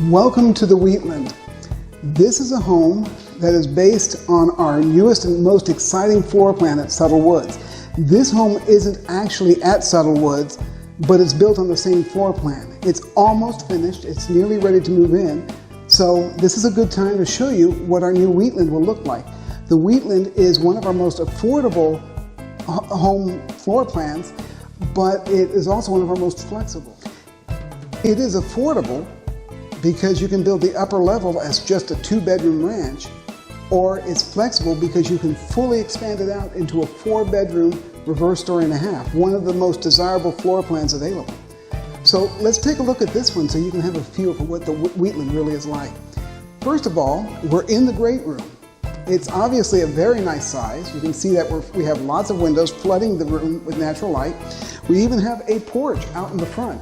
Welcome to the Wheatland. This is a home that is based on our newest and most exciting floor plan at Suttle Woods. This home isn't actually at Suttle Woods, but it's built on the same floor plan. It's almost finished, it's nearly ready to move in, so this is a good time to show you what our new Wheatland will look like. The Wheatland is one of our most affordable home floor plans, but it is also one of our most flexible. It is affordable because you can build the upper level as just a 2-bedroom ranch, or it's flexible because you can fully expand it out into a 4-bedroom reverse story and a half, one of the most desirable floor plans available. So let's take a look at this one so you can have a feel for what the Wheatland really is like. First of all, we're in the great room. It's obviously a very nice size. You can see that we have lots of windows flooding the room with natural light. We even have a porch out in the front,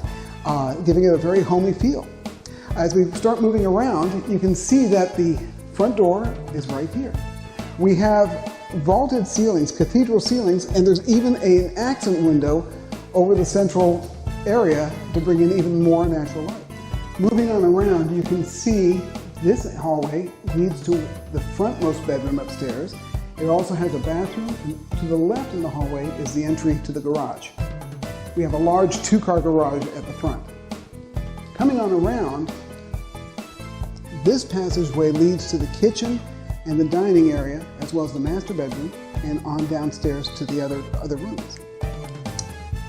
giving it a very homey feel. As we start moving around, you can see that the front door is right here. We have vaulted ceilings, cathedral ceilings, and there's even an accent window over the central area to bring in even more natural light. Moving on around, you can see this hallway leads to the frontmost bedroom upstairs. It also has a bathroom, and to the left in the hallway is the entry to the garage. We have a large 2-car garage at the front. Coming on around, this passageway leads to the kitchen and the dining area, as well as the master bedroom, and on downstairs to the other rooms.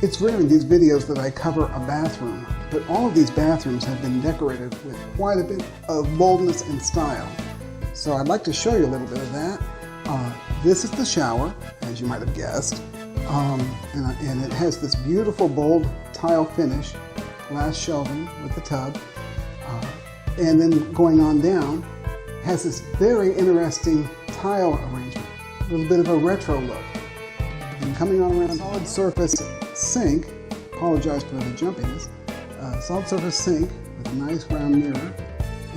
It's rare in these videos that I cover a bathroom, but all of these bathrooms have been decorated with quite a bit of boldness and style. So I'd like to show you a little bit of that. This is the shower, as you might have guessed, and it has this beautiful bold tile finish, glass shelving with the tub, and then going on down, has this very interesting tile arrangement, a little bit of a retro look. And coming on around, solid surface sink, apologize for the jumpiness, solid surface sink with a nice round mirror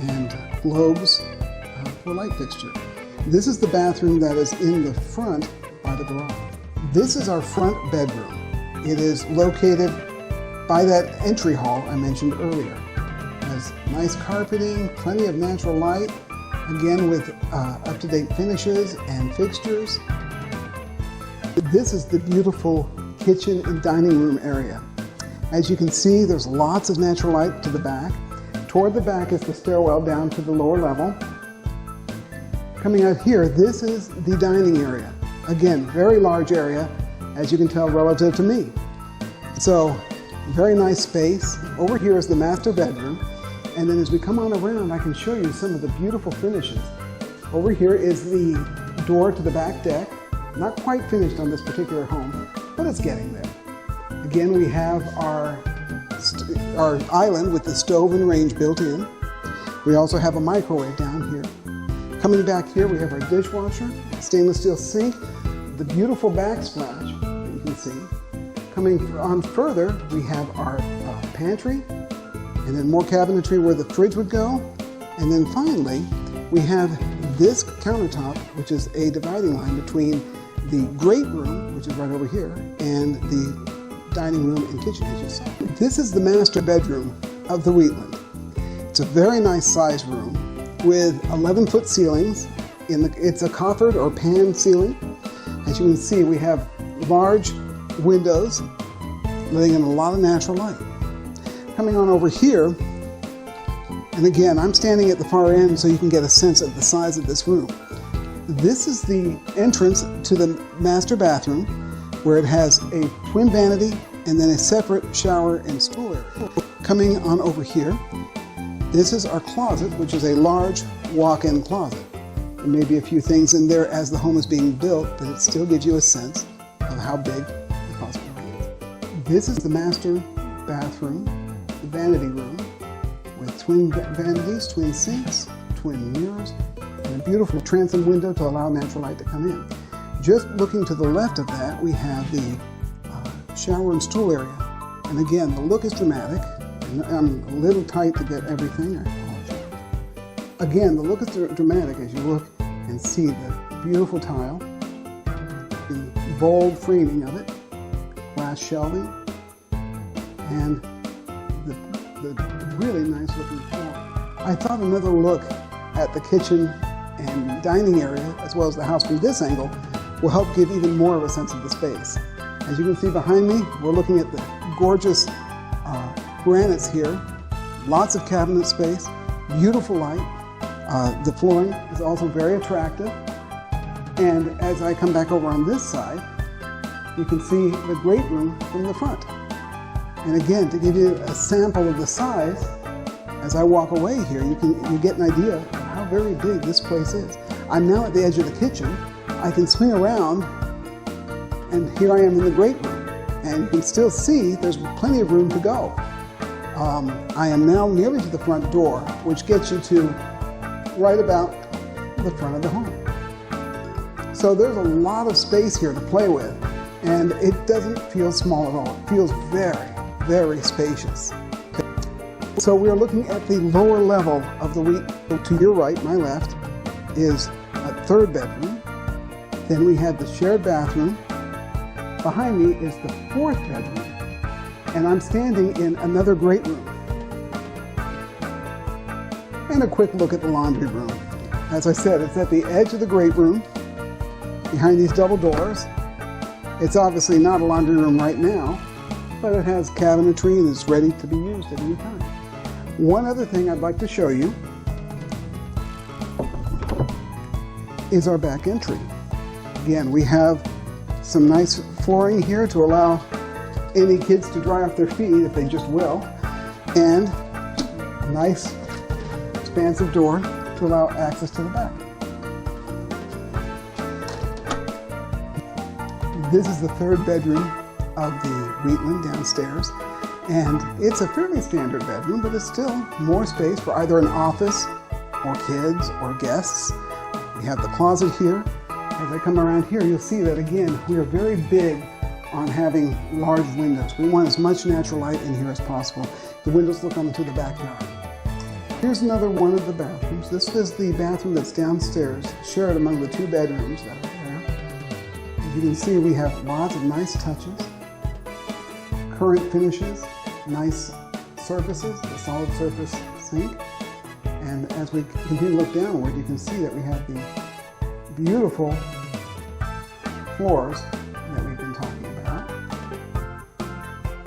and globes for light fixture. This is the bathroom that is in the front by the garage. This is our front bedroom. It is located by that entry hall I mentioned earlier. It has nice carpeting, plenty of natural light, again with up-to-date finishes and fixtures. This is the beautiful kitchen and dining room area. As you can see, there's lots of natural light to the back. Toward the back is the stairwell down to the lower level. Coming out here, this is the dining area. Again, very large area, as you can tell, relative to me. So, very nice space. Over here is the master bedroom. And then as we come on around, I can show you some of the beautiful finishes. Over here is the door to the back deck. Not quite finished on this particular home, but it's getting there. Again, we have our island with the stove and range built in. We also have a microwave down here. Coming back here, we have our dishwasher, stainless steel sink, the beautiful backsplash that you can see. Coming on further, we have our pantry, and then more cabinetry where the fridge would go. And then finally, we have this countertop, which is a dividing line between the great room, which is right over here, and the dining room and kitchen, as you saw. This is the master bedroom of the Wheatland. It's a very nice sized room with 11-foot ceilings. It's a coffered or pan ceiling. As you can see, we have large windows letting in a lot of natural light. Coming on over here, and again, I'm standing at the far end so you can get a sense of the size of this room. This is the entrance to the master bathroom, where it has a twin vanity and then a separate shower and stool area. Coming on over here, this is our closet, which is a large walk-in closet. There may be a few things in there as the home is being built, but it still gives you a sense of how big the closet really is. This is the master bathroom, the vanity room, with twin vanities, twin sinks, twin mirrors, and a beautiful transom window to allow natural light to come in. Just looking to the left of that, we have the shower and stool area. And again, the look is dramatic. I'm a little tight to get everything, I apologize. Again, the look is dramatic as you look and see the beautiful tile, the bold framing of it, glass shelving, and the really nice looking floor. I thought another look at the kitchen and dining area, as well as the house from this angle, will help give even more of a sense of the space. As you can see behind me, we're looking at the gorgeous granites here, lots of cabinet space, beautiful light. The flooring is also very attractive. And as I come back over on this side, you can see the great room from the front. And again, to give you a sample of the size, as I walk away here, you get an idea of how very big this place is. I'm now at the edge of the kitchen. I can swing around, and here I am in the great room. And you can still see there's plenty of room to go. I am now nearly to the front door, which gets you to right about the front of the home. So there's a lot of space here to play with, and it doesn't feel small at all. It feels very, very spacious. So we are looking at the lower level of the Wheatland. To your right, my left, is a third bedroom. Then we have the shared bathroom. Behind me is the fourth bedroom. And I'm standing in another great room. And a quick look at the laundry room. As I said, it's at the edge of the great room, behind these double doors. It's obviously not a laundry room right now, but it has cabinetry and is ready to be used at any time. One other thing I'd like to show you is our back entry. Again, we have some nice flooring here to allow any kids to dry off their feet if they just will, and a nice expansive door to allow access to the back. This is the third bedroom of the Wheatland downstairs, and it's a fairly standard bedroom, but it's still more space for either an office or kids or guests. We have the closet here. As I come around here, you'll see that again, we are very big on having large windows. We want as much natural light in here as possible. The windows look onto the backyard. Here's another one of the bathrooms. This is the bathroom that's downstairs, shared among the two bedrooms that are there. As you can see, we have lots of nice touches, current finishes, nice surfaces, the solid surface sink. And as we continue to look downward, you can see that we have the beautiful floors that we've been talking about.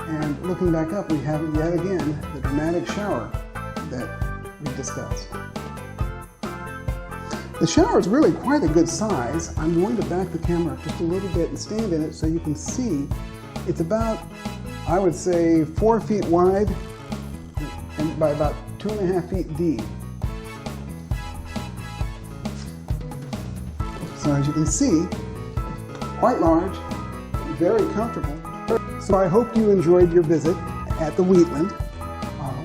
And looking back up, we have yet again the dramatic shower that we discussed. The shower is really quite a good size. I'm going to back the camera up just a little bit and stand in it so you can see it's about, I would say, 4 feet wide and by about 2.5 feet deep. So as you can see, quite large, very comfortable. So I hope you enjoyed your visit at the Wheatland.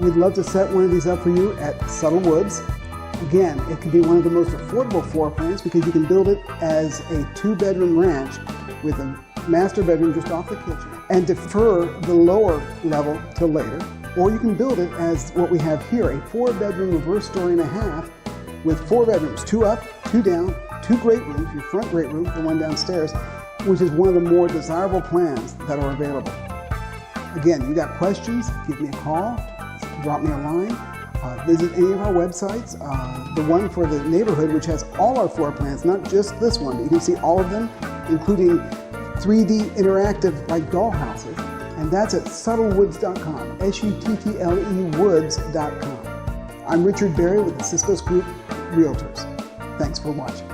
We'd love to set one of these up for you at Suttle Woods. Again, it can be one of the most affordable floor plans because you can build it as a 2-bedroom ranch with a master bedroom just off the kitchen and defer the lower level till later. Or you can build it as what we have here, a 4-bedroom reverse story and a half with 4 bedrooms, 2 up, 2 down, 2 great rooms, your front great room, the one downstairs, which is one of the more desirable plans that are available. Again, you got questions, give me a call, drop me a line, visit any of our websites. The one for the neighborhood, which has all our floor plans, not just this one, but you can see all of them, including 3D interactive like dollhouses, and that's at SuttleWoods.com, S-U-T-T-L-E Woods.com. I'm Richard Berry with the Cisco's Group Realtors. Thanks for watching.